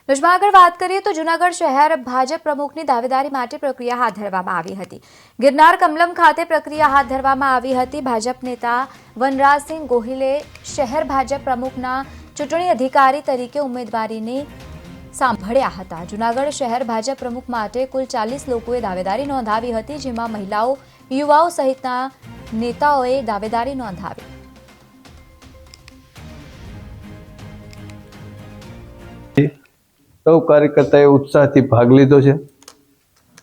દોસ્તો આગળ વાત કરીએ તો જૂનાગઢ શહેર ભાજપ પ્રમુખની દાવેદારી માટે પ્રક્રિયા હાથ ધરવામાં આવી હતી। ગિરનાર કમલમ ખાતે પ્રક્રિયા હાથ ધરવામાં આવી હતી। ભાજપ નેતા વનરાજસિંહ ગોહિલે શહેર ભાજપ પ્રમુખના ચૂંટણી અધિકારી તરીકે ઉમેદવારીને સાંભળ્યા હતા। જૂનાગઢ શહેર ભાજપ પ્રમુખ માટે કુલ 40 લોકોએ દાવેદારી નોંધાવી હતી, જેમાં મહિલાઓ, યુવાઓ સહિતના નેતાઓએ દાવેદારી નોંધાવી। સૌ કાર્યકર્તાએ ઉત્સાહથી ભાગ લીધો છે।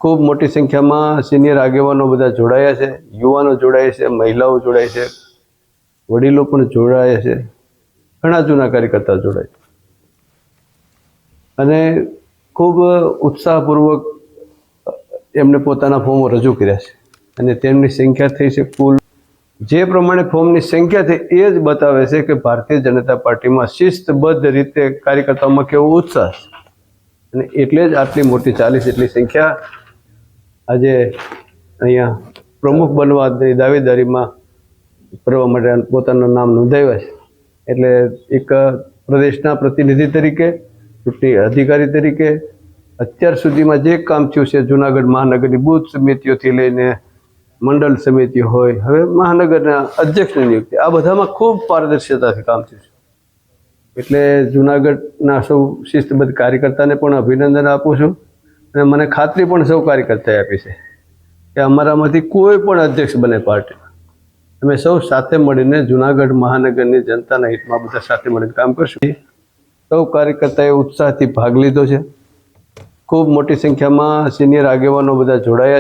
ખૂબ મોટી સંખ્યામાં સિનિયર આગેવાનો બધા જોડાયા છે, યુવાનો જોડાયા છે, મહિલાઓ જોડાય છે, વડીલો પણ જોડાયા છે, ઘણા જૂના કાર્યકર્તા જોડાય અને ખૂબ ઉત્સાહપૂર્વક એમને પોતાના ફોર્મો રજૂ કર્યા છે અને તેમની સંખ્યા થઈ છે કુલ। જે પ્રમાણે ફોર્મની સંખ્યા થઈ એ જ બતાવે છે કે ભારતીય જનતા પાર્ટીમાં શિસ્તબદ્ધ રીતે કાર્યકર્તાઓમાં કેવો ઉત્સાહ છે અને એટલે જ આટલી મોટી 40 જેટલી સંખ્યા આજે અહીંયા પ્રમુખ બનવાની દાવેદારીમાં કરવા માટે પોતાનું નામ નોંધાવ્યા છે। એટલે એક પ્રદેશના પ્રતિનિધિ તરીકે, ચૂંટણી અધિકારી તરીકે અત્યાર સુધીમાં જે કામ થયું છે, જૂનાગઢ મહાનગરની બૂથ સમિતિઓથી લઈને મંડળ સમિતિઓ હોય, હવે મહાનગરના અધ્યક્ષની નિયુક્તિ, આ બધામાં ખૂબ પારદર્શિતાથી કામ થયું છે। એટલે જૂનાગઢના સૌ શિસ્તબદ્ધ કાર્યકર્તાને પણ અભિનંદન આપું છું અને મને ખાતરી પણ સૌ કાર્યકર્તાએ આપી છે કે અમારામાંથી કોઈ પણ અધ્યક્ષ બને પાર્ટીમાં, અમે સૌ સાથે મળીને જૂનાગઢ મહાનગરની જનતાના હિતમાં બધા સાથે મળીને કામ કરશું। સૌ કાર્યકર્તાએ ઉત્સાહથી ભાગ લીધો છે। ખૂબ મોટી સંખ્યામાં સિનિયર આગેવાનો બધા જોડાયા